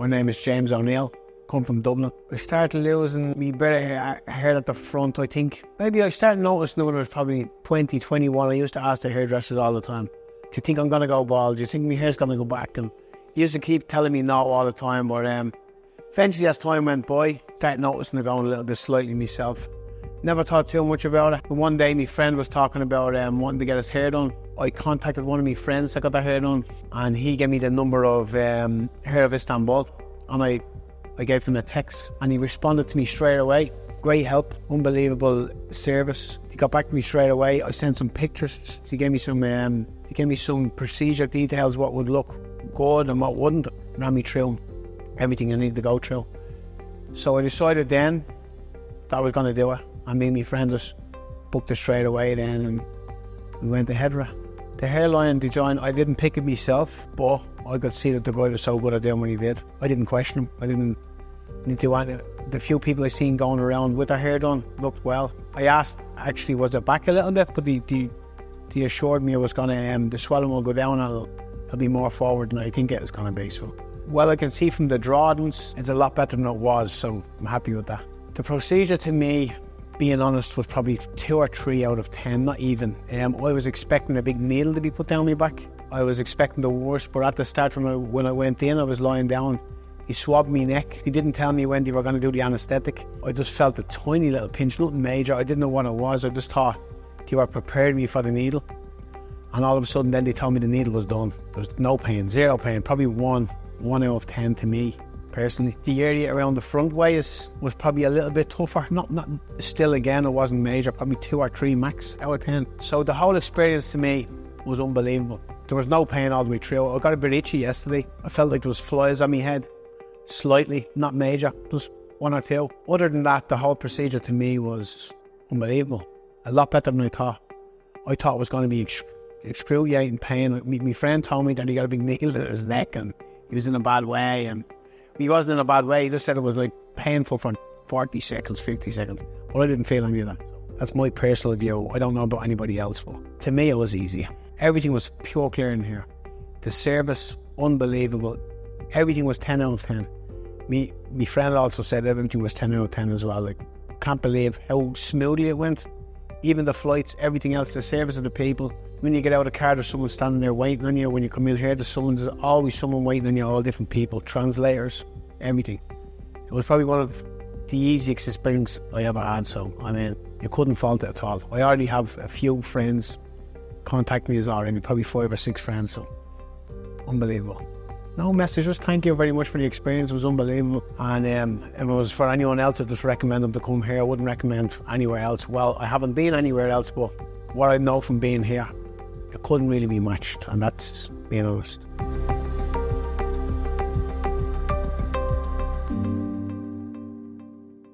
My name is James O'Neill, come from Dublin. I started losing me better hair at the front, I think. Maybe I started noticing when I was probably 20, 21. I used to ask the hairdressers all the time, do you think I'm going to go bald? Do you think my hair's going to go back? And he used to keep telling me no all the time, but eventually as time went by, started noticing it going a little bit slightly myself. Never thought too much about it. But one day my friend was talking about wanting to get his hair done. I contacted one of my friends that got their hair done, and he gave me the number of Hair of Istanbul, and I gave him a text, and he responded to me straight away. Great help, unbelievable service. He got back to me straight away. I sent some pictures. He gave me some procedure details, what would look good and what wouldn't. Ran me through everything I needed to go through. So I decided then that I was going to do it. And me and my friend just booked it straight away then, and we went ahead with it. The hairline design, I didn't pick it myself, but I could see that the guy was so good at doing what he did. I didn't question him. I didn't need to want it. The few people I seen going around with their hair done looked well. I asked, actually, was it back a little bit? But he assured me it was gonna, the swelling will go down and it'll be more forward than I think it was gonna be. So, well, I can see from the drawings, it's a lot better than it was, so I'm happy with that. The procedure to me, being honest, was probably 2 or 3 out of 10, not even. I was expecting a big needle to be put down my back. I was expecting the worst, but at the start when I went in, I was lying down. He swabbed me neck. He didn't tell me when they were going to do the anaesthetic. I just felt a tiny little pinch, nothing major. I didn't know what it was. I just thought they were preparing me for the needle. And all of a sudden then they told me the needle was done. There was no pain, 0 pain, probably 1 out of 10 to me. Personally, the area around the front way was probably a little bit tougher. Not still, again, it wasn't major, probably 2 or 3 max out of 10. So the whole experience to me was unbelievable. There was no pain all the way through. I got a bit itchy yesterday. I felt like there was flies on my head, slightly, not major, just 1 or 2. Other than that, the whole procedure to me was unbelievable. A lot better than I thought. I thought it was going to be excruciating pain. My friend told me that he got a big needle in his neck and he was in a bad way, and he wasn't in a bad way. He just said it was like painful for 40 seconds, 50 seconds. But I didn't feel any of that. That's my personal view. I don't know about anybody else, but to me it was easy. Everything was pure clear in here. The service, unbelievable. Everything was 10 out of 10. My friend also said everything was 10 out of 10 as well. Like, can't believe how smoothly it went. Even the flights, everything else, the service of the people. When you get out of the car, there's someone standing there waiting on you. When you come in here, there's always someone waiting on you, all different people, translators, everything. It was probably one of the easiest experiences I ever had, so, I mean, you couldn't fault it at all. I already have a few friends contact me as already, probably 5 or 6 friends, so, unbelievable. No message, just thank you very much for the experience. It was unbelievable. And if it was for anyone else, I'd just recommend them to come here. I wouldn't recommend anywhere else. Well, I haven't been anywhere else, but what I know from being here, it couldn't really be matched, and that's being honest.